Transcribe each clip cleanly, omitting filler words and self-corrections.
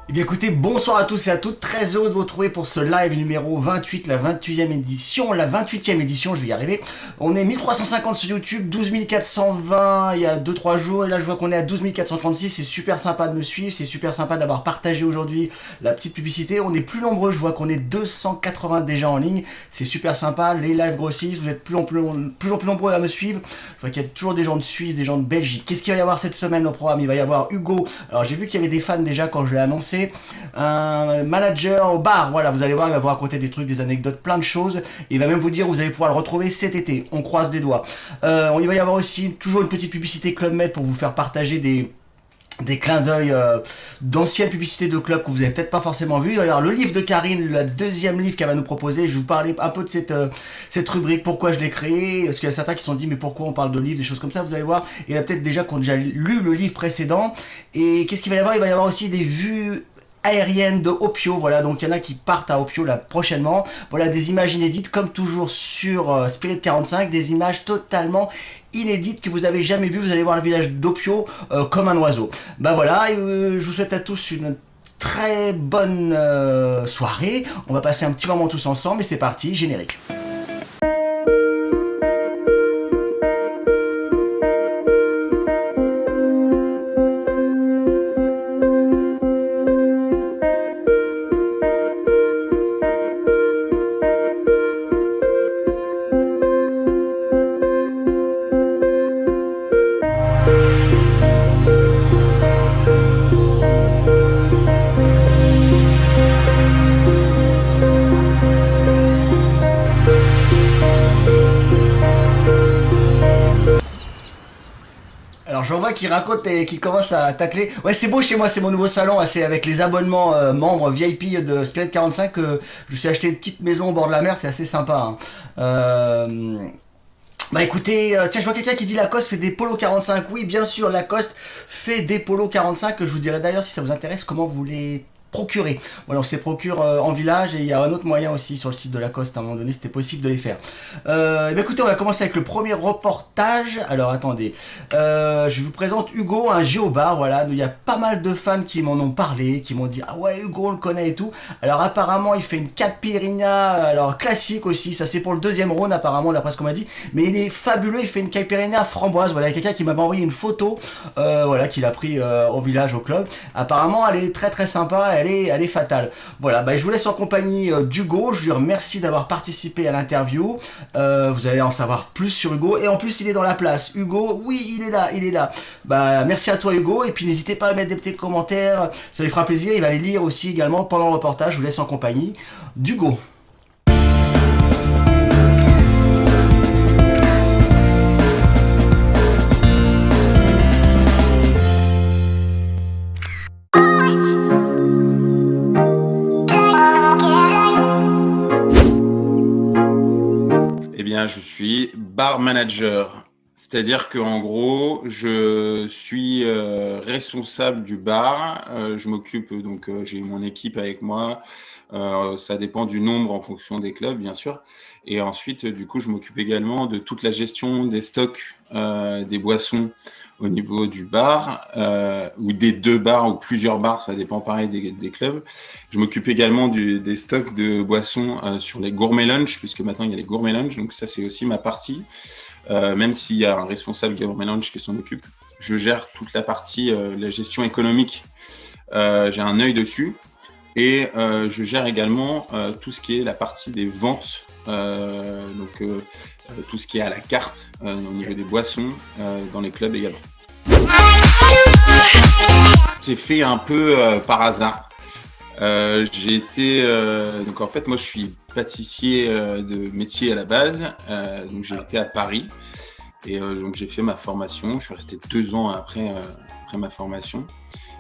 Eh bien écoutez, bonsoir à tous et à toutes, très heureux de vous retrouver pour ce live numéro 28, la 28e édition, je vais y arriver. On est 1350 sur YouTube, 12 420 il y a 2-3 jours, et là je vois qu'on est à 12 436, c'est super sympa de me suivre, c'est super sympa d'avoir partagé aujourd'hui la petite publicité. On est plus nombreux, je vois qu'on est 280 déjà en ligne, c'est super sympa, les lives grossissent, vous êtes plus en plus nombreux à me suivre. Je vois qu'il y a toujours des gens de Suisse, des gens de Belgique. Qu'est-ce qu'il va y avoir cette semaine au programme? Il va y avoir Hugo, alors j'ai vu qu'il y avait des fans déjà quand je l'ai annoncé, un manager au bar, voilà, vous allez voir, il va vous raconter des trucs, des anecdotes, plein de choses, il va même vous dire où vous allez pouvoir le retrouver cet été, on croise les doigts. Il va y avoir aussi toujours une petite publicité Club Med pour vous faire partager des clins d'œil d'anciennes publicités de clubs que vous avez peut-être pas forcément vu. Il va y avoir le livre de Karine, le deuxième livre qu'elle va nous proposer. Je vais vous parler un peu de cette rubrique, pourquoi je l'ai créée, parce qu'il y a certains qui se sont dit mais pourquoi on parle de livres, des choses comme ça, vous allez voir. Il y en a peut-être déjà qui ont déjà lu le livre précédent. Et qu'est-ce qu'il va y avoir? Il va y avoir aussi des vues aérienne de Opio, voilà, donc il y en a qui partent à Opio là prochainement, voilà, des images inédites comme toujours sur Spirit 45, des images totalement inédites que vous avez jamais vues. Vous allez voir le village d'Opio comme un oiseau. Bah voilà, je vous souhaite à tous une très bonne soirée, on va passer un petit moment tous ensemble et c'est parti, générique. Alors je vois qu'il raconte et qu'il commence à tacler. Ouais, c'est beau chez moi, c'est mon nouveau salon, c'est avec les abonnements membres VIP de Spirit 45 que je me suis acheté une petite maison au bord de la mer, c'est assez sympa. Bah écoutez, tiens, je vois quelqu'un qui dit Lacoste fait des polos 45. Oui, bien sûr, Lacoste fait des polos 45. Je vous dirai d'ailleurs si ça vous intéresse comment vous les procurer. Voilà, on se les procure en village et il y a un autre moyen aussi sur le site de Lacoste. À un moment donné, c'était possible de les faire. Et bien écoutez, on va commencer avec le premier reportage. Alors attendez, je vous présente Hugo, un géobar. Voilà, il y a pas mal de fans qui m'en ont parlé, qui m'ont dit ah ouais Hugo on le connaît et tout. Alors apparemment il fait une caipirinha, alors classique aussi. Ça c'est pour le deuxième round apparemment d'après ce qu'on m'a dit. Mais il est fabuleux, il fait une caipirinha framboise. Voilà, il y a quelqu'un qui m'avait envoyé une photo, voilà, qu'il a pris au village au club. Apparemment elle est très très sympa. Elle est fatale. Voilà, bah, je vous laisse en compagnie d'Hugo. Je lui remercie d'avoir participé à l'interview. Vous allez en savoir plus sur Hugo. Et en plus, il est dans la place. Hugo, oui, il est là. Bah, merci à toi, Hugo. Et puis, n'hésitez pas à mettre des petits commentaires. Ça lui fera plaisir. Il va les lire aussi également pendant le reportage. Je vous laisse en compagnie d'Hugo. Je suis bar manager, c'est-à-dire qu'en gros, je suis responsable du bar. Je m'occupe donc, j'ai mon équipe avec moi. Ça dépend du nombre en fonction des clubs, bien sûr. Et ensuite, du coup, je m'occupe également de toute la gestion des stocks, des boissons au niveau du bar ou des deux bars ou plusieurs bars, ça dépend pareil des clubs. Je m'occupe également des stocks de boissons sur les gourmet lunch, puisque maintenant il y a les gourmet lunch, donc ça c'est aussi ma partie. Même s'il y a un responsable gourmet lunch qui s'en occupe, je gère toute la partie, la gestion économique. J'ai un œil dessus et je gère également tout ce qui est la partie des ventes. Tout ce qui est à la carte au niveau des boissons dans les clubs également. C'est fait un peu par hasard. J'ai été donc en fait moi je suis pâtissier de métier à la base, donc j'ai été à Paris et donc j'ai fait ma formation. Je suis resté 2 ans après ma formation.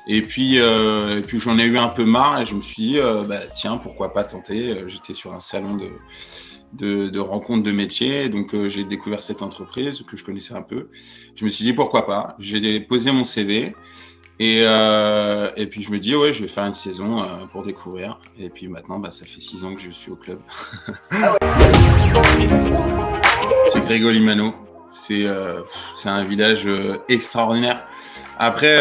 Et puis j'en ai eu un peu marre et je me suis dit tiens pourquoi pas tenter. J'étais sur un salon de rencontres de métiers, donc j'ai découvert cette entreprise que je connaissais un peu. Je me suis dit pourquoi pas. J'ai posé mon CV et puis je me dis ouais je vais faire une saison pour découvrir. Et puis maintenant ça fait 6 ans que je suis au club. C'est Grégory Mano. C'est un village extraordinaire. Après,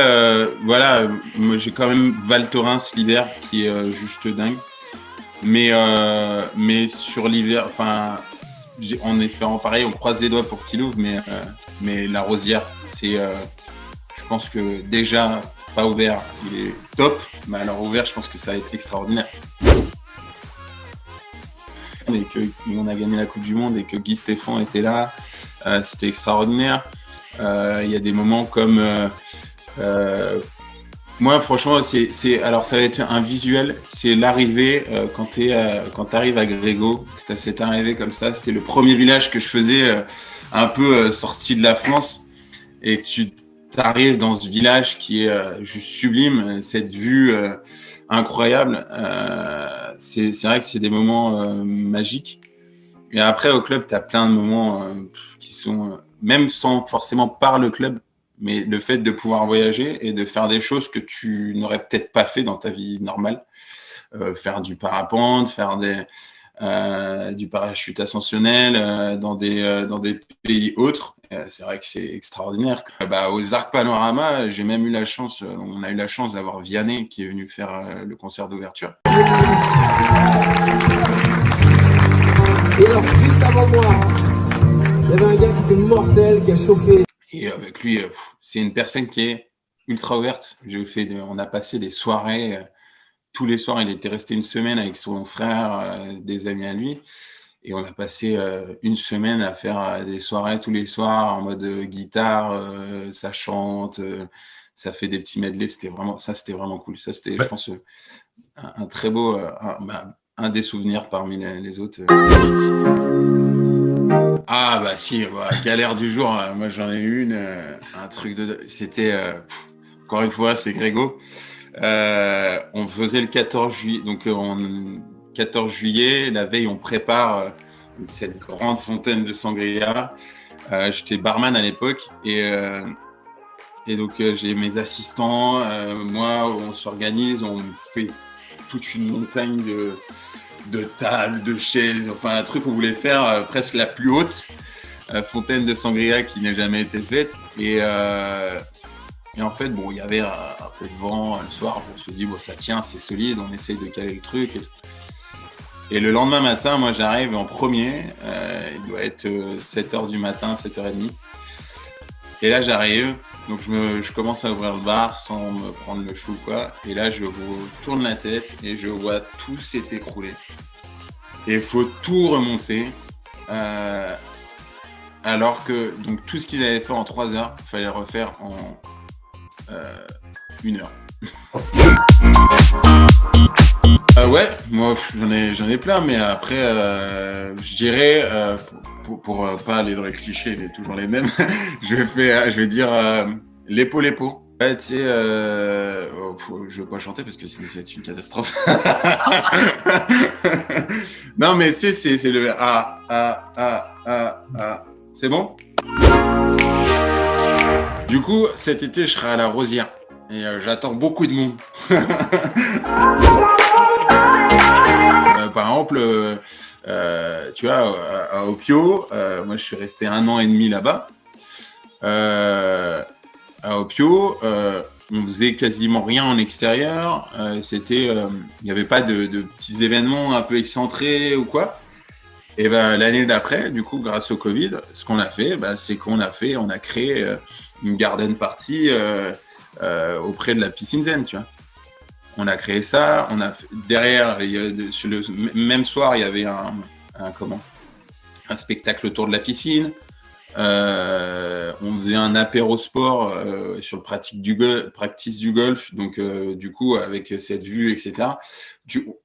voilà, moi, j'ai quand même Val Thorens l'hiver qui est juste dingue. Mais sur l'hiver, enfin, en espérant pareil, on croise les doigts pour qu'il ouvre, mais la Rosière, je pense que déjà pas ouvert, il est top, mais alors ouvert, je pense que ça va être extraordinaire. Et qu'on a gagné la Coupe du Monde et que Guy Stéphane était là, c'était extraordinaire. Il y a des moments comme moi, franchement, alors ça va être un visuel. C'est l'arrivée quand t'arrives à Grégo, que t'as cette arrivée comme ça. C'était le premier village que je faisais un peu sorti de la France, et que tu arrives dans ce village qui est juste sublime, cette vue incroyable. C'est vrai que c'est des moments magiques. Et après, au club, t'as plein de moments qui sont même sans forcément par le club. Mais le fait de pouvoir voyager et de faire des choses que tu n'aurais peut-être pas fait dans ta vie normale, faire du parapente, faire du parachute ascensionnel dans des pays autres, c'est vrai que c'est extraordinaire. Aux Arcs Panorama, j'ai même eu la chance, on a eu la chance d'avoir Vianney qui est venu faire le concert d'ouverture. Et alors, juste avant moi, il y avait un gars qui était mortel, qui a chauffé. Et avec lui, c'est une personne qui est ultra ouverte. On a passé des soirées. Tous les soirs, il était resté une semaine avec son frère, des amis à lui. Et on a passé une semaine à faire des soirées tous les soirs en mode guitare, ça chante, ça fait des petits medleys. C'était vraiment cool. Ça, c'était, je pense, un très beau, un des souvenirs parmi les autres. Ah bah si, galère du jour, moi j'en ai eu une, un truc c'était, encore une fois, c'est Grégo. On faisait le 14 juillet, donc 14 juillet, la veille on prépare cette grande fontaine de sangria. J'étais barman à l'époque et donc j'ai mes assistants, moi on s'organise, on fait toute une montagne de tables, de chaises, enfin un truc qu'on voulait faire presque la plus haute fontaine de sangria qui n'a jamais été faite. Et en fait, bon, il y avait un peu de vent le soir, on se dit, bon, ça tient, c'est solide, on essaye de caler le truc. Et le lendemain matin, moi j'arrive en premier, il doit être 7h du matin, 7h30. Et là j'arrive, donc je commence à ouvrir le bar sans me prendre le chou, quoi. Et là je tourne la tête et je vois tout s'est écroulé. Et il faut tout remonter. Alors que donc, tout ce qu'ils avaient fait en 3 heures, il fallait le refaire en 1 heure. Ouais, moi j'en ai plein, mais après je dirais pour pas aller dans les clichés, mais toujours les mêmes, je vais dire l'épaule. Ouais, tu sais, je veux pas chanter parce que c'est une catastrophe. Non, mais tu sais, c'est le c'est bon? Du coup, cet été, je serai à la Rosière et j'attends beaucoup de monde. Par exemple, tu vois, à Opio, moi je suis resté 1 an et demi là-bas. À Opio, on faisait quasiment rien en extérieur. Il n'y avait pas de petits événements un peu excentrés ou quoi. Et l'année d'après, du coup, grâce au Covid, ce qu'on a fait, c'est on a créé une garden party auprès de la piscine zen, tu vois. On a créé ça, derrière, sur le même soir, il y avait un spectacle autour de la piscine. On faisait un apéro sport sur le practice du golf, donc du coup avec cette vue, etc.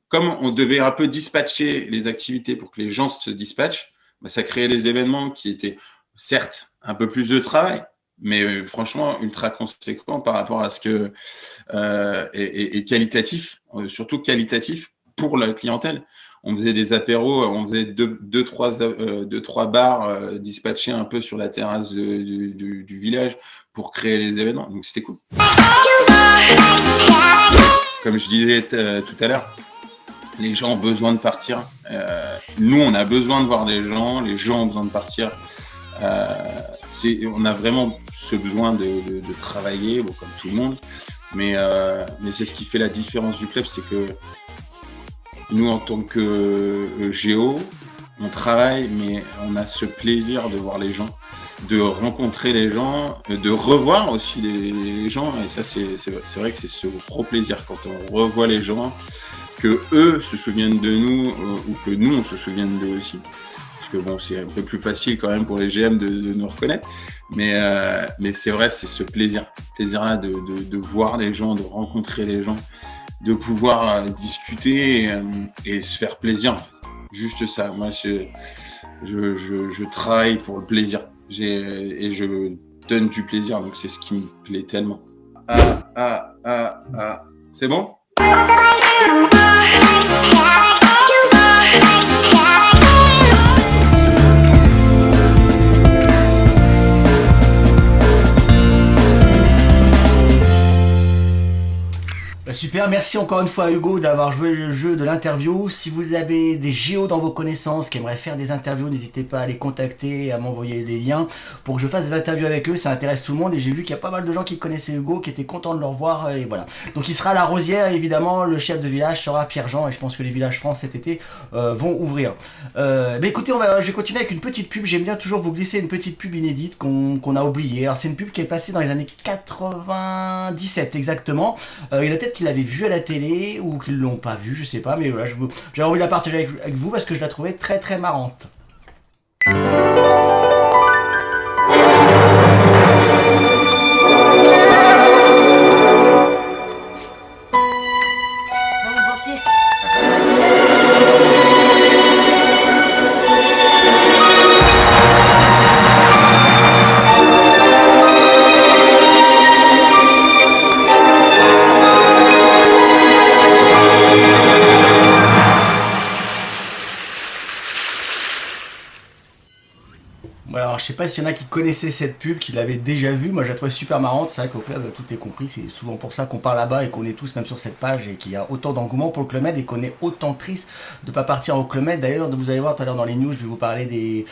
Comme on devait un peu dispatcher les activités pour que les gens se dispatchent, ça créait des événements qui étaient certes un peu plus de travail, mais franchement ultra conséquent par rapport à ce que et qualitatif, surtout qualitatif pour la clientèle. On faisait des apéros, on faisait deux, trois bars dispatchés un peu sur la terrasse du village pour créer les événements. Donc c'était cool. Comme je disais tout à l'heure, les gens ont besoin de partir. Nous, on a besoin de voir des gens. Les gens ont besoin de partir. On a vraiment ce besoin de travailler, bon, comme tout le monde, mais c'est ce qui fait la différence du club, c'est que nous, en tant que géo, on travaille, mais on a ce plaisir de voir les gens, de rencontrer les gens, de revoir aussi les gens. Et ça, c'est vrai que c'est ce gros plaisir quand on revoit les gens, que eux se souviennent de nous ou que nous, on se souvienne d'eux aussi. Parce que bon, c'est un peu plus facile quand même pour les GM de nous reconnaître. Mais c'est vrai, c'est ce plaisir-là de voir les gens, de rencontrer les gens, de pouvoir discuter et se faire plaisir. Juste ça. Moi, je travaille pour le plaisir et je donne du plaisir. Donc, c'est ce qui me plaît tellement. C'est bon ? Super, merci encore une fois à Hugo d'avoir joué le jeu de l'interview. Si vous avez des géos dans vos connaissances qui aimeraient faire des interviews, n'hésitez pas à les contacter, à m'envoyer les liens pour que je fasse des interviews avec eux. Ça intéresse tout le monde et j'ai vu qu'il y a pas mal de gens qui connaissaient Hugo, qui étaient contents de le revoir et voilà. Donc il sera à la Rosière et évidemment le chef de village sera Pierre-Jean et je pense que les villages France cet été vont ouvrir. Écoutez, je vais continuer avec une petite pub. J'aime bien toujours vous glisser une petite pub inédite qu'on a oubliée. Alors c'est une pub qui est passée dans les années 97 exactement. Il y a peut-être qui l'avaient vu à la télé ou qu'ils l'ont pas vu, je sais pas, mais voilà, j'ai envie de la partager avec vous parce que je la trouvais très très marrante. Alors je sais pas s'il y en a qui connaissaient cette pub, qui l'avaient déjà vue, moi je la trouvais super marrante, c'est vrai qu'au club tout est compris, c'est souvent pour ça qu'on parle là-bas et qu'on est tous même sur cette page et qu'il y a autant d'engouement pour le Club Med et qu'on est autant triste de ne pas partir au Club Med. D'ailleurs vous allez voir tout à l'heure dans les news, je vais vous parler des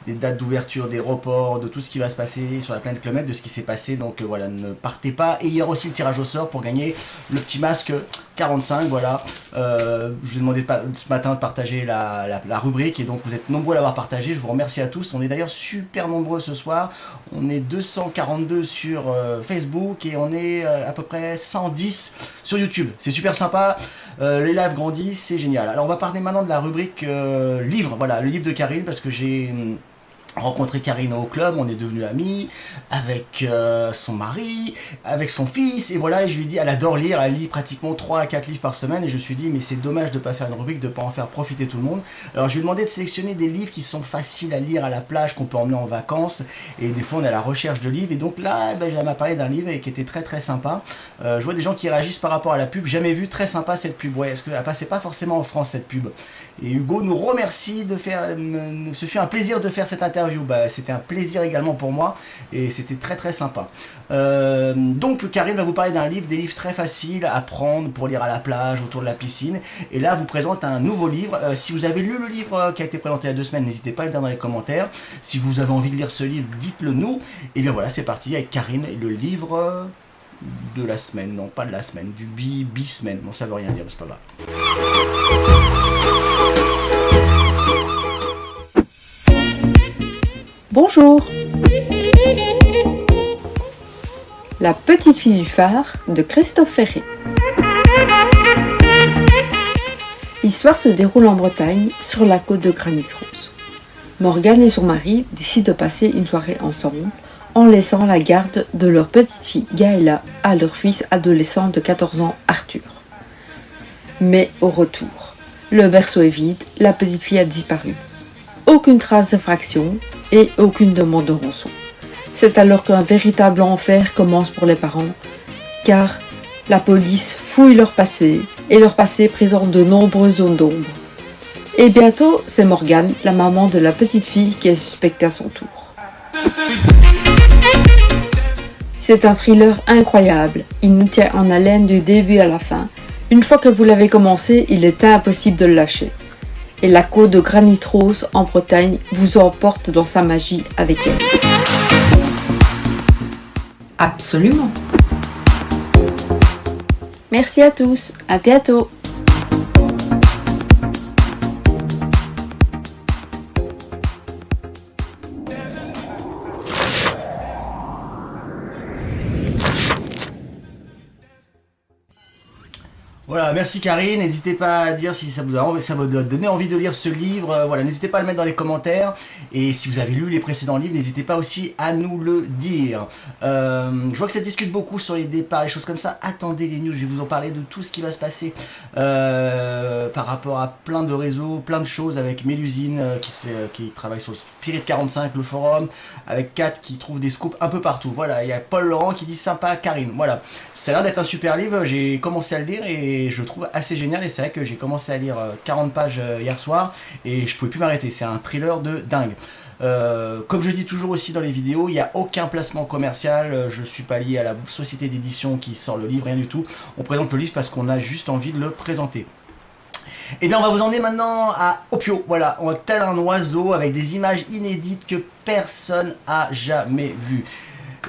dates d'ouverture, des reports, de tout ce qui va se passer sur la planète Club Med, de ce qui s'est passé, donc voilà, ne partez pas. Et il y aura aussi le tirage au sort pour gagner le petit masque 45, voilà. Je vous ai demandé ce matin de partager la rubrique et donc vous êtes nombreux à l'avoir partagé, je vous remercie à tous. On est d'ailleurs super nombreux ce soir, on est 242 sur Facebook et on est à peu près 110 sur YouTube, c'est super sympa, les lives grandissent, c'est génial. Alors on va parler maintenant de la rubrique livre, voilà, le livre de Karine, parce que j'ai rencontré Karine au club, on est devenus amis avec son mari, avec son fils, et voilà, et je lui ai dit, elle adore lire, elle lit pratiquement 3 à 4 livres par semaine, et je me suis dit, mais c'est dommage de ne pas faire une rubrique, de ne pas en faire profiter tout le monde. Alors je lui ai demandé de sélectionner des livres qui sont faciles à lire à la plage, qu'on peut emmener en vacances, et des fois on est à la recherche de livres, et donc là, elle m'a parlé d'un livre qui était très très sympa. Je vois des gens qui réagissent par rapport à la pub, jamais vu, très sympa cette pub, ouais, parce qu'elle passait pas forcément en France cette pub. Et Hugo nous remercie de faire, ce fut un plaisir de faire cette interview. C'était un plaisir également pour moi et c'était très très sympa. Donc Karine va vous parler d'un livre, des livres très faciles à prendre pour lire à la plage, autour de la piscine. Et là, vous présente un nouveau livre. Si vous avez lu le livre qui a été présenté il y a 2 semaines, n'hésitez pas à le dire dans les commentaires. Si vous avez envie de lire ce livre, dites-le nous. Et bien voilà, c'est parti avec Karine, le livre de la semaine, non pas de la semaine, du bi-semaine. Bon, ça veut rien dire, mais c'est pas grave. Bonjour. La petite fille du phare de Christophe Ferré. L'histoire se déroule en Bretagne, sur la côte de Granit-Rose. Morgane et son mari décident de passer une soirée ensemble, en laissant la garde de leur petite fille Gaëlla à leur fils adolescent de 14 ans Arthur. Mais au retour, le berceau est vide, la petite fille a disparu. Aucune trace de fraction et aucune demande de rançon. C'est alors qu'un véritable enfer commence pour les parents, car la police fouille leur passé, et leur passé présente de nombreuses zones d'ombre. Et bientôt, c'est Morgane, la maman de la petite fille, qui est suspectée à son tour. C'est un thriller incroyable, il nous tient en haleine du début à la fin. Une fois que vous l'avez commencé, il est impossible de le lâcher. Et la côte de Granit Rose en Bretagne vous emporte dans sa magie avec elle. Absolument. Merci à tous, à bientôt. Voilà, merci Karine, n'hésitez pas à dire si ça vous donner envie de lire ce livre, voilà, n'hésitez pas à le mettre dans les commentaires, et si vous avez lu les précédents livres, n'hésitez pas aussi à nous le dire. Je vois que ça discute beaucoup sur les départs, les choses comme ça, attendez les news, je vais vous en parler de tout ce qui va se passer par rapport à plein de réseaux, plein de choses, avec Mélusine qui travaille sur le Spirit 45, le forum, avec Kat qui trouve des scoops un peu partout, voilà, il y a Paul Laurent qui dit sympa Karine, voilà, ça a l'air d'être un super livre, j'ai commencé à le lire et je le trouve assez génial, et c'est vrai que j'ai commencé à lire 40 pages hier soir et je pouvais plus m'arrêter, c'est un thriller de dingue. Comme je dis toujours aussi dans les vidéos, il n'y a aucun placement commercial, je ne suis pas lié à la société d'édition qui sort le livre, rien du tout, on présente le livre parce qu'on a juste envie de le présenter. Et bien on va vous emmener maintenant à Opio, voilà, on va tel un oiseau avec des images inédites que personne a jamais vues.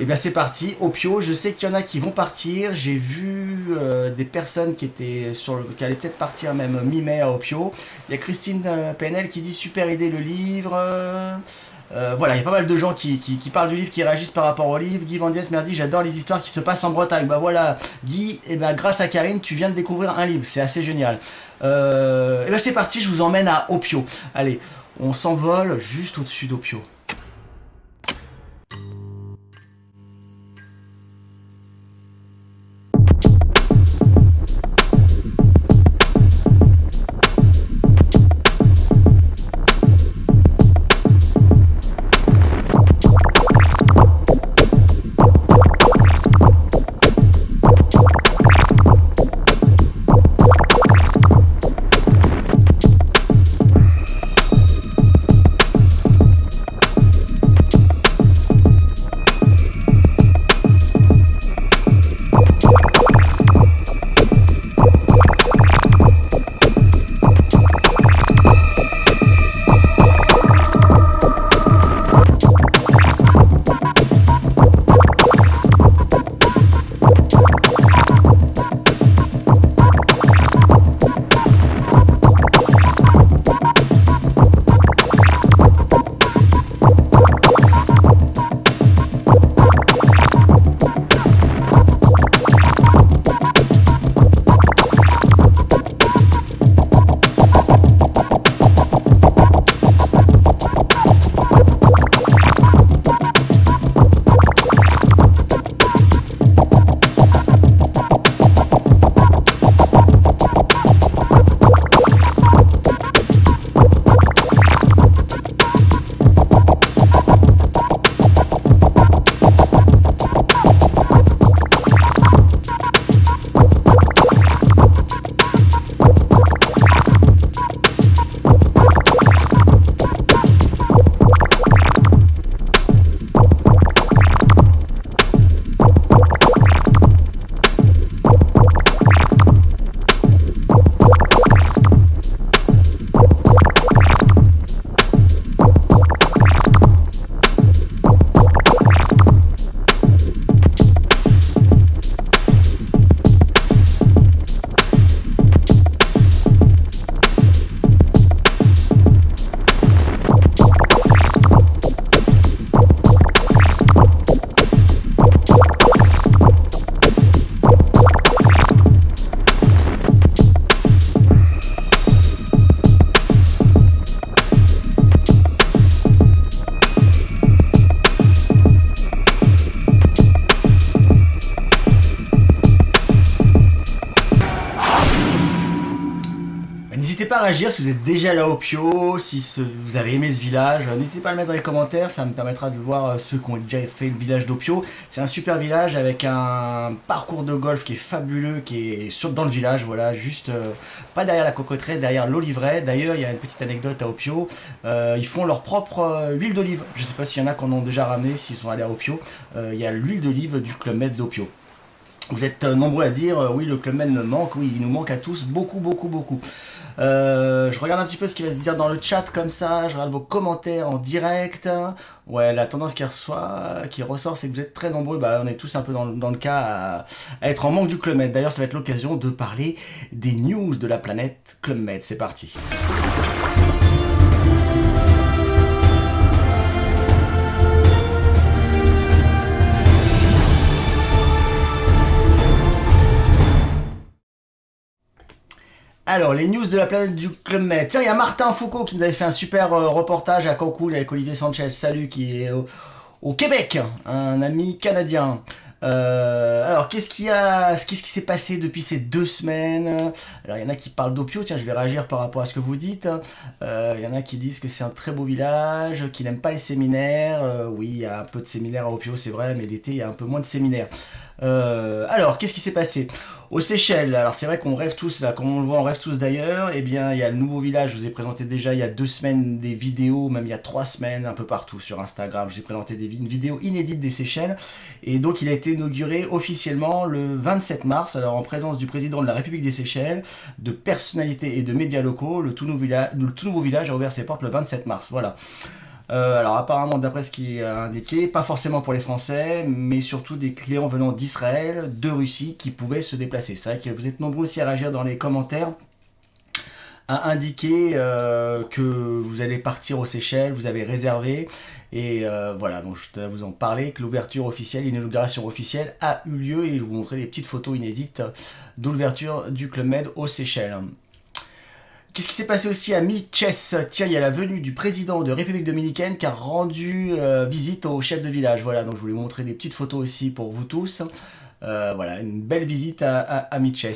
Et bien c'est parti, Opio, je sais qu'il y en a qui vont partir, j'ai vu des personnes qui allaient peut-être partir même mi-mai à Opio. Il y a Christine PNL qui dit super idée le livre. Voilà, il y a pas mal de gens qui parlent du livre, qui réagissent par rapport au livre. Guy Vandiès m'a dit j'adore les histoires qui se passent en Bretagne. Bah voilà, Guy, et ben grâce à Karine, tu viens de découvrir un livre, c'est assez génial. Et ben c'est parti, je vous emmène à Opio. Allez, on s'envole juste au-dessus d'Opio. N'hésitez pas à réagir si vous êtes déjà allé à Opio, si vous avez aimé ce village. N'hésitez pas à le mettre dans les commentaires, ça me permettra de voir ceux qui ont déjà fait le village d'Opio. C'est un super village avec un parcours de golf qui est fabuleux, qui est dans le village, voilà, juste pas derrière la cocoterie, derrière l'oliveraie. D'ailleurs, il y a une petite anecdote à Opio, ils font leur propre huile d'olive. Je sais pas s'il y en a qui en ont déjà ramené, s'ils sont allés à Opio. Il y a l'huile d'olive du Club Med d'Opio. Vous êtes nombreux à dire oui, le Club Med me manque, oui, il nous manque à tous beaucoup. Je regarde un petit peu ce qui va se dire dans le chat comme ça, je regarde vos commentaires en direct. Ouais, la tendance qui ressort, c'est que vous êtes très nombreux. Bah, on est tous un peu dans le cas à être en manque du Club Med. D'ailleurs, ça va être l'occasion de parler des news de la planète Club Med. C'est parti. Alors, les news de la planète du Club Med. Tiens, il y a Martin Foucault qui nous avait fait un super reportage à Cancun avec Olivier Sanchez, salut, qui est au Québec, un ami canadien. Alors, qu'est-ce qui s'est passé depuis ces 2 semaines? Alors, il y en a qui parlent d'Opio, tiens, je vais réagir par rapport à ce que vous dites. Il y en a qui disent que c'est un très beau village, qu'il n'aime pas les séminaires. Oui, il y a un peu de séminaires à Opio, c'est vrai, mais l'été, il y a un peu moins de séminaires. Alors, qu'est-ce qui s'est passé aux Seychelles? Alors c'est vrai qu'on rêve tous, là, comme on le voit, on rêve tous d'ailleurs. Eh bien, il y a le nouveau village, je vous ai présenté déjà il y a 2 semaines des vidéos, même il y a 3 semaines, un peu partout sur Instagram. Je vous ai présenté une vidéo inédite des Seychelles. Et donc il a été inauguré officiellement le 27 mars, alors en présence du président de la République des Seychelles, de personnalités et de médias locaux. Le tout nouveau village a ouvert ses portes le 27 mars, voilà. Alors apparemment, d'après ce qui est indiqué, pas forcément pour les Français, mais surtout des clients venant d'Israël, de Russie, qui pouvaient se déplacer. C'est vrai que vous êtes nombreux aussi à réagir dans les commentaires, à indiquer que vous allez partir aux Seychelles, vous avez réservé, et voilà, donc je vais vous en parler, que l'ouverture officielle, l'inauguration officielle a eu lieu, et je vais vous montrer des petites photos inédites de l'ouverture du Club Med aux Seychelles. Qu'est-ce qui s'est passé aussi à Miches? Tiens, il y a la venue du président de République Dominicaine qui a rendu visite au chef de village. Voilà, donc je voulais vous montrer des petites photos aussi pour vous tous. Voilà, une belle visite à Miches.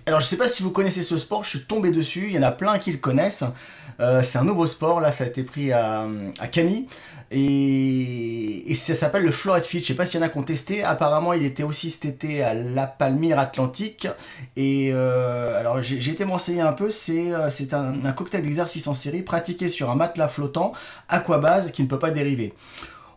Alors je sais pas si vous connaissez ce sport, je suis tombé dessus, il y en a plein qui le connaissent. C'est un nouveau sport, là ça a été pris à Cany. Et ça s'appelle le floor fit. Je sais pas s'il y en a qui ont testé. Apparemment, il était aussi cet été à la Palmyre Atlantique. Et alors, j'ai été m'enseigner un peu. C'est un cocktail d'exercice en série pratiqué sur un matelas flottant aquabase qui ne peut pas dériver,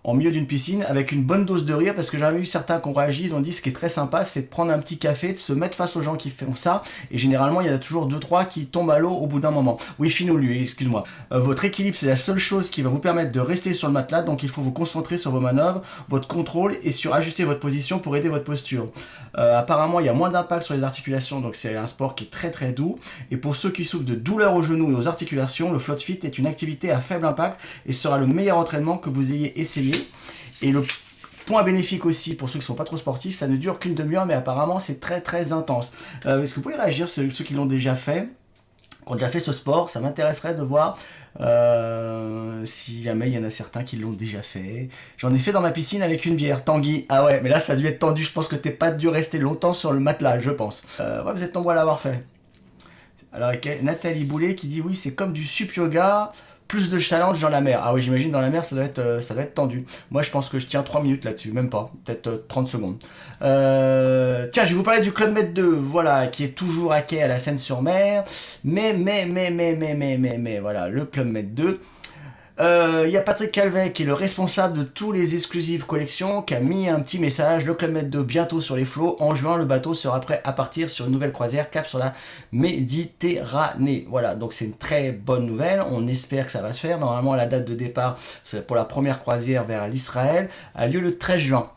en milieu d'une piscine, avec une bonne dose de rire, parce que j'avais eu certains qui ont réagi, ils ont dit ce qui est très sympa, c'est de prendre un petit café, de se mettre face aux gens qui font ça, et généralement il y en a toujours 2-3 qui tombent à l'eau au bout d'un moment. Oui, Finot, lui, excuse-moi. Votre équilibre, c'est la seule chose qui va vous permettre de rester sur le matelas, donc il faut vous concentrer sur vos manœuvres, votre contrôle, et sur ajuster votre position pour aider votre posture. Apparemment, il y a moins d'impact sur les articulations, donc c'est un sport qui est très très doux, et pour ceux qui souffrent de douleurs aux genoux et aux articulations, le float fit est une activité à faible impact, et sera le meilleur entraînement que vous ayez essayé. Et le point bénéfique aussi, pour ceux qui ne sont pas trop sportifs, ça ne dure qu'une demi-heure, mais apparemment c'est très très intense. Est-ce que vous pouvez réagir, ceux qui l'ont déjà fait, qui ont déjà fait ce sport? Ça m'intéresserait de voir si jamais il y en a certains qui l'ont déjà fait. J'en ai fait dans ma piscine avec une bière, Tanguy. Ah ouais, mais là ça a dû être tendu, je pense que t'es pas dû rester longtemps sur le matelas, je pense. Ouais, vous êtes nombreux à l'avoir fait. Alors, Nathalie Boulet qui dit oui, c'est comme du sup yoga, plus de challenge dans la mer. Ah oui, j'imagine dans la mer, ça doit être tendu. Moi, je pense que je tiens 3 minutes là-dessus, même pas, peut-être 30 secondes. Tiens, je vais vous parler du Club Med 2, voilà, qui est toujours à quai à la Seine-sur-Mer. Mais, voilà, le Club Med 2. Il y a Patrick Calvet qui est le responsable de tous les exclusives collections qui a mis un petit message: le Club Med 2 bientôt sur les flots, en juin le bateau sera prêt à partir sur une nouvelle croisière cap sur la Méditerranée. Voilà, donc c'est une très bonne nouvelle, on espère que ça va se faire. Normalement la date de départ pour la première croisière vers l'Israël a lieu le 13 juin.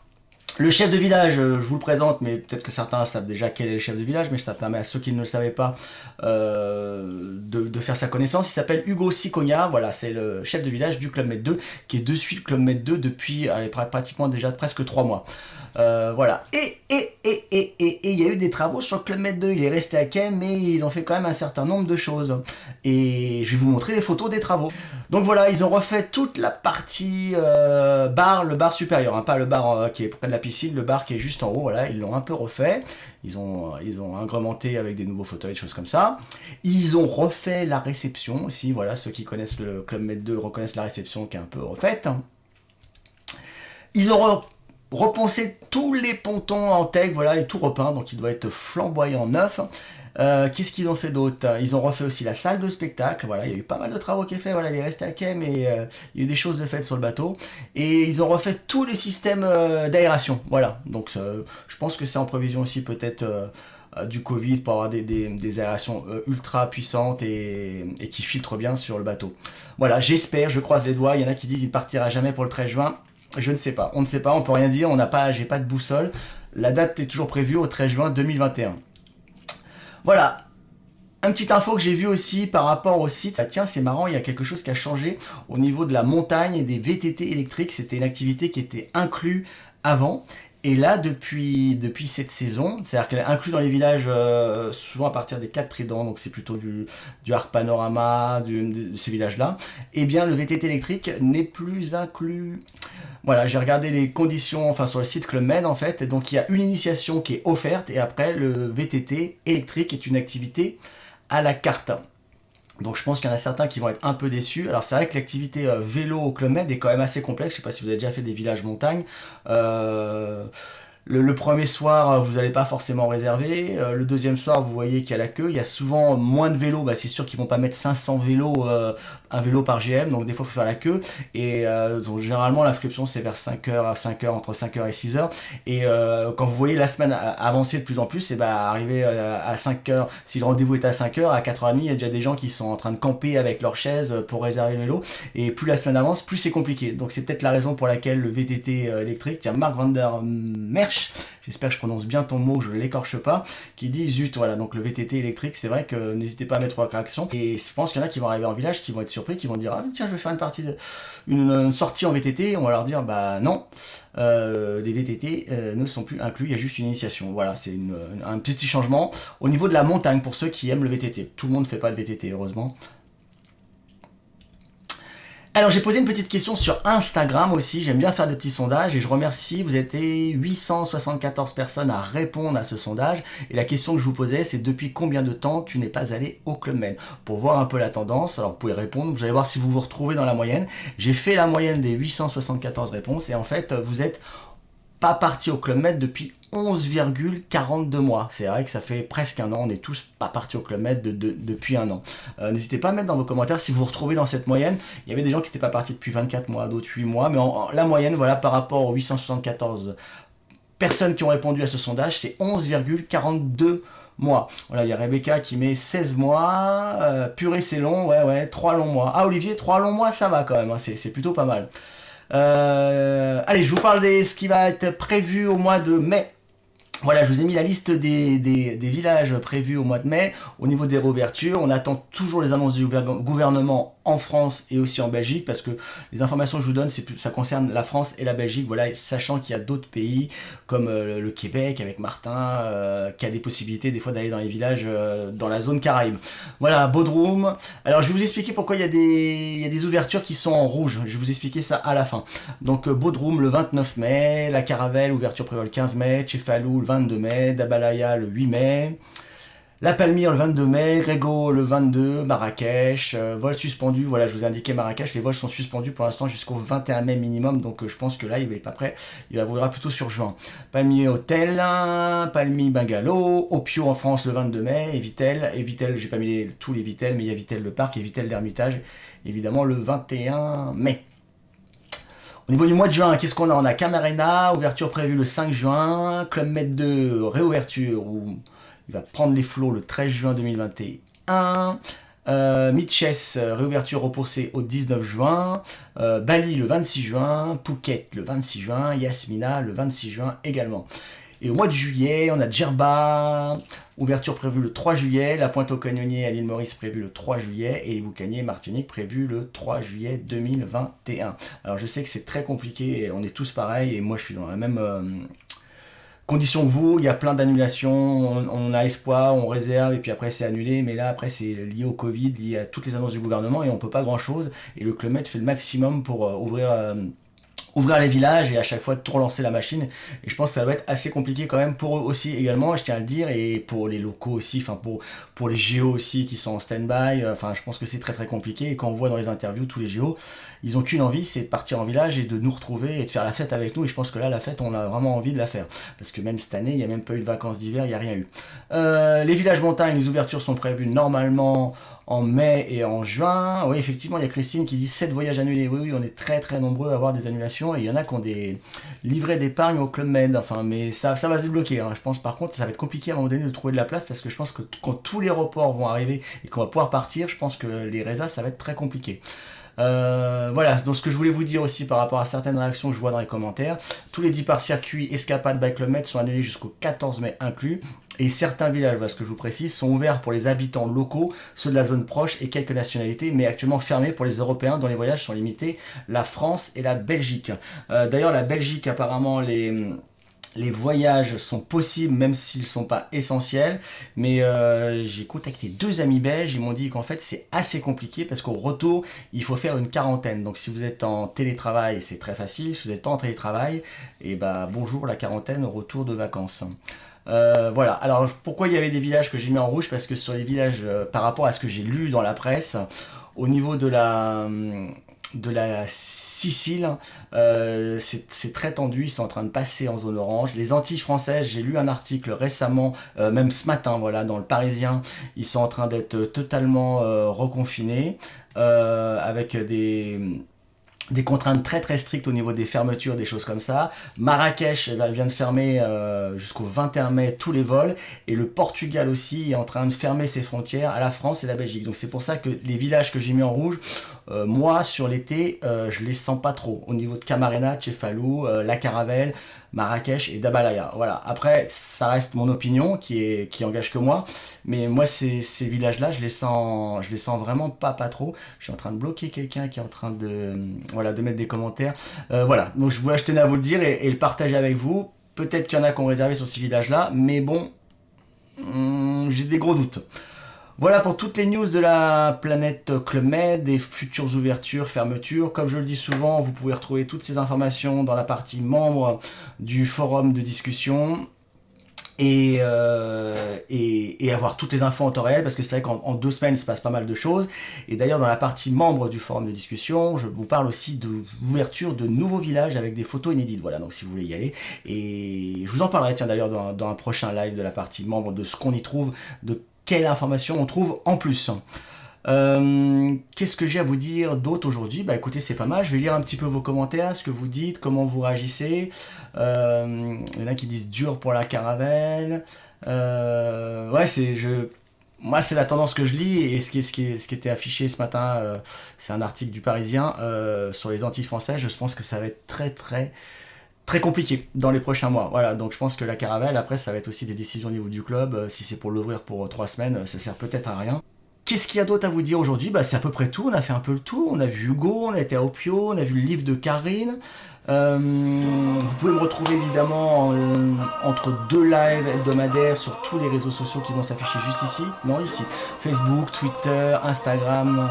Le chef de village, je vous le présente, mais peut-être que certains savent déjà quel est le chef de village, mais ça permet à ceux qui ne le savaient pas de faire sa connaissance. Il s'appelle Hugo Sicogna, voilà, c'est le chef de village du Club Med 2, qui est dessus le Club Med 2 depuis pratiquement déjà presque 3 mois. Voilà. Et il y a eu des travaux sur le Club Med 2, il est resté à quai, mais ils ont fait quand même un certain nombre de choses. Et je vais vous montrer les photos des travaux. Donc voilà, ils ont refait toute la partie bar, le bar supérieur, hein, pas le bar qui est près de la piscine, le bar qui est juste en haut, voilà, ils l'ont un peu refait. Ils ont agrémenté avec des nouveaux fauteuils, des choses comme ça. Ils ont refait la réception aussi, voilà, ceux qui connaissent le Club Med 2 reconnaissent la réception qui est un peu refaite. Ils ont repensé tous les pontons en teck, voilà, et tout repeint, donc il doit être flamboyant neuf. Qu'est-ce qu'ils ont fait d'autre? Ils ont refait aussi la salle de spectacle, voilà, il y a eu pas mal de travaux qui est fait, voilà, il est resté à quai, mais il y a eu des choses de faites sur le bateau. Et ils ont refait tous les systèmes d'aération, voilà, donc je pense que c'est en prévision aussi peut-être du Covid pour avoir des aérations ultra puissantes et qui filtrent bien sur le bateau. Voilà, j'espère, je croise les doigts. Il y en a qui disent il partira jamais pour le 13 juin. Je ne sais pas, on ne sait pas, on peut rien dire, j'ai pas de boussole. La date est toujours prévue au 13 juin 2021. Voilà. Une petite info que j'ai vue aussi par rapport au site. Ah, tiens, c'est marrant, il y a quelque chose qui a changé au niveau de la montagne et des VTT électriques. C'était une activité qui était inclue avant. Et là, depuis cette saison, c'est-à-dire qu'elle est inclue dans les villages souvent à partir des 4 tridents, donc c'est plutôt du Arc Panorama, de ces villages-là, et bien le VTT électrique n'est plus inclus. Voilà, j'ai regardé les conditions sur le site Club Med en fait, et donc il y a une initiation qui est offerte, et après le VTT électrique est une activité à la carte. Donc je pense qu'il y en a certains qui vont être un peu déçus. Alors c'est vrai que l'activité vélo au Club Med est quand même assez complexe. Je ne sais pas si vous avez déjà fait des villages montagne. Le premier soir, vous n'allez pas forcément réserver. Le deuxième soir, vous voyez qu'il y a la queue. Il y a souvent moins de vélos. C'est sûr qu'ils ne vont pas mettre 500 vélos, un vélo par GM. Donc des fois, il faut faire la queue. Et donc, généralement, l'inscription, c'est vers 5h, entre 5h et 6h. Et quand vous voyez la semaine avancer de plus en plus, et arriver à 5h, si le rendez-vous est à 5h, à 4h30, il y a déjà des gens qui sont en train de camper avec leurs chaises pour réserver le vélo. Et plus la semaine avance, plus c'est compliqué. Donc c'est peut-être la raison pour laquelle le VTT électrique, tiens, Marc van der Merch, j'espère que je prononce bien ton mot, je ne l'écorche pas, qui dit zut, voilà, donc le VTT électrique, c'est vrai que n'hésitez pas à mettre votre réaction. Et je pense qu'il y en a qui vont arriver en village, qui vont être surpris, qui vont dire ah tiens, je vais faire une sortie en VTT, et on va leur dire bah non, les VTT ne sont plus inclus, il y a juste une initiation. Voilà, c'est un petit changement au niveau de la montagne pour ceux qui aiment le VTT. Tout le monde ne fait pas le VTT, heureusement. Alors j'ai posé une petite question sur Instagram aussi, j'aime bien faire des petits sondages et je remercie, vous êtes 874 personnes à répondre à ce sondage et la question que je vous posais c'est depuis combien de temps tu n'es pas allé au Club Med? Pour voir un peu la tendance, alors vous pouvez répondre, vous allez voir si vous vous retrouvez dans la moyenne. J'ai fait la moyenne des 874 réponses et en fait vous êtes pas parti au Club Med depuis 11,42 mois. C'est vrai que ça fait presque un an, on n'est tous pas partis au Club Med depuis un an. N'hésitez pas à mettre dans vos commentaires si vous vous retrouvez dans cette moyenne. Il y avait des gens qui n'étaient pas partis depuis 24 mois, d'autres 8 mois, mais la moyenne, voilà, par rapport aux 874 personnes qui ont répondu à ce sondage, c'est 11,42 mois. Voilà, il y a Rebecca qui met 16 mois, purée c'est long, ouais, 3 longs mois. Ah Olivier, 3 longs mois, ça va quand même, hein, c'est plutôt pas mal. Allez, je vous parle de ce qui va être prévu au mois de mai. Voilà, je vous ai mis la liste des villages prévus au mois de mai. Au niveau des réouvertures, on attend toujours les annonces du gouvernement en France et aussi en Belgique, parce que les informations que je vous donne, ça concerne la France et la Belgique, voilà, sachant qu'il y a d'autres pays, comme le Québec, avec Martin, qui a des possibilités des fois d'aller dans les villages dans la zone Caraïbe. Voilà, Bodrum. Alors, je vais vous expliquer pourquoi il y a des ouvertures qui sont en rouge. Je vais vous expliquer ça à la fin. Donc, Bodrum le 29 mai, la Caravelle, ouverture prévue le 15 mai, Tchefalou le 22 mai, Dabalaya le 8 mai, La Palmyre le 22 mai, Grégo le 22, Marrakech, vol suspendu, voilà je vous ai indiqué Marrakech, les vols sont suspendus pour l'instant jusqu'au 21 mai minimum, donc je pense que là il n'est pas prêt, il vaudra plutôt sur juin. Palmier Hôtel, Palmy Bungalow, Opio en France le 22 mai, et Vitel, j'ai pas mis tous les Vitel, mais il y a Vitel le Parc et Vitel l'Hermitage, évidemment le 21 mai. Au niveau du mois de juin, qu'est-ce qu'on a? On a Camarena, ouverture prévue le 5 juin, Club Med 2, réouverture où il va prendre les flots le 13 juin 2021, Mitchess, réouverture repoussée au 19 juin, Bali le 26 juin, Phuket le 26 juin, Yasmina le 26 juin également. Et au mois de juillet, on a Djerba, ouverture prévue le 3 juillet, la Pointe aux Canonniers à l'île Maurice prévue le 3 juillet et les Boucaniers Martinique prévue le 3 juillet 2021. Alors je sais que c'est très compliqué, et on est tous pareils et moi je suis dans la même condition que vous, il y a plein d'annulations, on a espoir, on réserve et puis après c'est annulé, mais là après c'est lié au Covid, lié à toutes les annonces du gouvernement et on peut pas grand chose et le Club Med fait le maximum pour ouvrir les villages et à chaque fois tout relancer la machine, et je pense que ça va être assez compliqué quand même pour eux aussi également, je tiens à le dire, et pour les locaux aussi, enfin pour les géos aussi qui sont en stand-by, enfin je pense que c'est très très compliqué, et quand on voit dans les interviews tous les géos, ils ont qu'une envie, c'est de partir en village et de nous retrouver et de faire la fête avec nous, et je pense que là la fête on a vraiment envie de la faire, parce que même cette année il n'y a même pas eu de vacances d'hiver, il n'y a rien eu. Les villages montagnes, les ouvertures sont prévues normalement en mai et en juin. Oui, effectivement, il y a Christine qui dit 7 voyages annulés. Oui, on est très très nombreux à avoir des annulations. inscriptions et il y en a qui ont des livrets d'épargne au Club Med. Enfin, mais ça va se débloquer. Hein. Je pense par contre, ça va être compliqué à un moment donné de trouver de la place parce que je pense que quand tous les reports vont arriver et qu'on va pouvoir partir, je pense que les résas, ça va être très compliqué. Voilà, donc ce que je voulais vous dire aussi par rapport à certaines réactions que je vois dans les commentaires, tous les départs circuits escapades by Club Med sont annulés jusqu'au 14 mai inclus, et certains villages, voilà ce que je vous précise, sont ouverts pour les habitants locaux, ceux de la zone proche et quelques nationalités, mais actuellement fermés pour les Européens dont les voyages sont limités, la France et la Belgique. D'ailleurs la Belgique, apparemment les voyages sont possibles même s'ils ne sont pas essentiels, mais j'ai contacté 2 amis belges, ils m'ont dit qu'en fait c'est assez compliqué parce qu'au retour il faut faire une quarantaine. Donc si vous êtes en télétravail c'est très facile, si vous n'êtes pas en télétravail, et bah bonjour la quarantaine au retour de vacances. Voilà, alors pourquoi il y avait des villages que j'ai mis en rouge? Parce que sur les villages, par rapport à ce que j'ai lu dans la presse, au niveau de la Sicile, c'est très tendu, ils sont en train de passer en zone orange. Les Antilles françaises, j'ai lu un article récemment, même ce matin, voilà, dans le Parisien, ils sont en train d'être totalement reconfinés, avec des contraintes très très strictes au niveau des fermetures, des choses comme ça. Marrakech vient de fermer jusqu'au 21 mai tous les vols, et le Portugal aussi est en train de fermer ses frontières à la France et la Belgique. Donc c'est pour ça que les villages que j'ai mis en rouge, moi sur l'été, je les sens pas trop. Au niveau de Camarena, Cefalù, La Caravelle, Marrakech et Dabalaya. Voilà. Après, ça reste mon opinion qui engage que moi, mais moi ces villages-là, je les sens vraiment pas trop. Je suis en train de bloquer quelqu'un qui est en train de mettre des commentaires. Voilà. Donc je tenais à vous le dire et le partager avec vous. Peut-être qu'il y en a qui ont réservé sur ces villages-là, mais bon, j'ai des gros doutes. Voilà pour toutes les news de la planète Club Med, des futures ouvertures, fermetures. Comme je le dis souvent, vous pouvez retrouver toutes ces informations dans la partie membres du forum de discussion et avoir toutes les infos en temps réel, parce que c'est vrai qu'en 2 semaines il se passe pas mal de choses. Et d'ailleurs dans la partie membres du forum de discussion, je vous parle aussi d'ouverture de nouveaux villages avec des photos inédites. Voilà, donc si vous voulez y aller, et je vous en parlerai tiens d'ailleurs dans un prochain live de la partie membres, de ce qu'on y trouve, de quelle information on trouve en plus. Qu'est-ce que j'ai à vous dire d'autre aujourd'hui? Bah écoutez, c'est pas mal, je vais lire un petit peu vos commentaires, ce que vous dites, comment vous réagissez. Il y en a qui disent dur pour la caravelle. Ouais, moi c'est la tendance que je lis, et ce qui était affiché ce matin, c'est un article du Parisien sur les Antilles françaises. Je pense que ça va être très compliqué dans les prochains mois. Voilà, donc je pense que la caravelle, après, ça va être aussi des décisions au niveau du club. Si c'est pour l'ouvrir pour 3 semaines, ça sert peut-être à rien. Qu'est-ce qu'il y a d'autre à vous dire aujourd'hui? Bah, c'est à peu près tout, on a fait un peu le tour. On a vu Hugo, on a été à Opio, on a vu le livre de Karine. Vous pouvez me retrouver évidemment entre 2 lives hebdomadaires sur tous les réseaux sociaux qui vont s'afficher juste ici. Non, ici. Facebook, Twitter, Instagram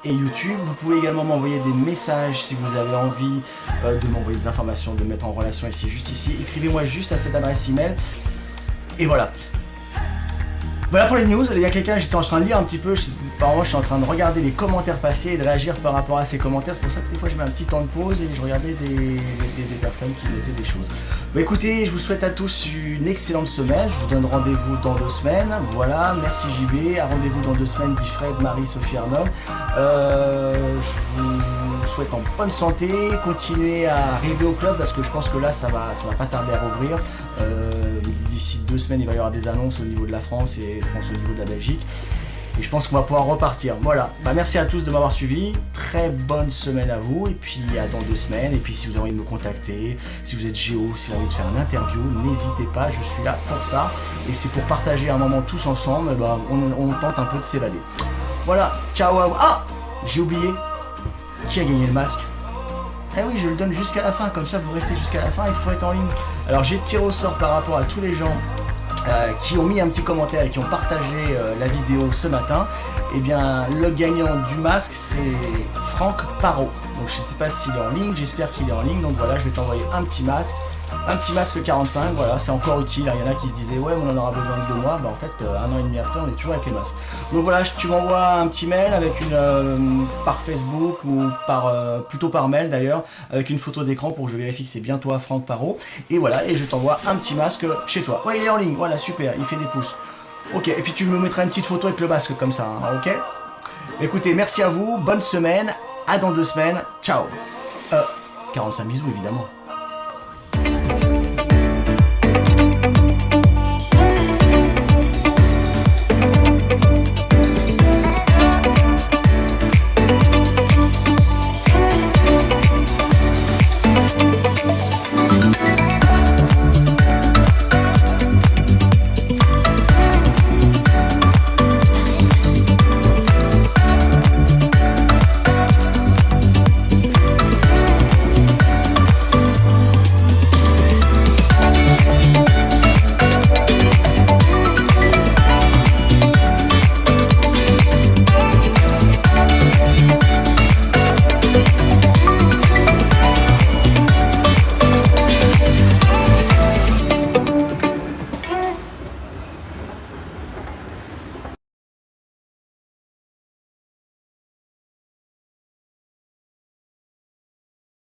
et YouTube. Vous pouvez également m'envoyer des messages si vous avez envie de m'envoyer des informations, de me mettre en relation ici, juste ici. Écrivez-moi juste à cette adresse email. Et voilà. Voilà pour les news. Il y a quelqu'un, j'étais en train de lire un petit peu, apparemment je suis en train de regarder les commentaires passés et de réagir par rapport à ces commentaires. C'est pour ça que des fois je mets un petit temps de pause et je regardais des personnes qui mettaient des choses. Bah écoutez, je vous souhaite à tous une excellente semaine. Je vous donne rendez-vous dans 2 semaines. Voilà, merci JB. À rendez-vous dans 2 semaines, dit Fred, Marie, Sophie, Arnold. Je vous souhaite en bonne santé. Continuez à arriver au club parce que je pense que là ça va pas tarder à rouvrir. D'ici 2 semaines, il va y avoir des annonces au niveau de la France et je pense au niveau de la Belgique. Et je pense qu'on va pouvoir repartir. Voilà, bah, merci à tous de m'avoir suivi. Très bonne semaine à vous. Et puis à dans 2 semaines. Et puis si vous avez envie de me contacter, si vous êtes géo, si vous avez envie de faire une interview, n'hésitez pas, je suis là pour ça. Et c'est pour partager un moment tous ensemble. Bah, on tente un peu de s'évader. Voilà, ciao à vous. Ah, j'ai oublié. Qui a gagné le masque? Eh oui, je le donne jusqu'à la fin, comme ça vous restez jusqu'à la fin, il faut être en ligne. Alors j'ai tiré au sort par rapport à tous les gens qui ont mis un petit commentaire et qui ont partagé la vidéo ce matin. Et bien le gagnant du masque c'est Franck Parot. Donc je ne sais pas s'il est en ligne, j'espère qu'il est en ligne. Donc voilà, je vais t'envoyer un petit masque 45, voilà, c'est encore utile. Il y en a qui se disaient ouais, on en aura besoin de 2 mois. Bah en fait, 1 an et demi après, on est toujours avec les masques. Donc voilà, tu m'envoies un petit mail avec par Facebook ou plutôt par mail d'ailleurs, avec une photo d'écran pour que je vérifie que c'est bien toi, Franck Parot. Et voilà, et je t'envoie un petit masque chez toi. Ouais, il est en ligne, voilà, super, il fait des pouces. Ok, et puis tu me mettras une petite photo avec le masque comme ça, hein, ok? Écoutez, merci à vous, bonne semaine, à dans 2 semaines, ciao. 45 bisous, évidemment.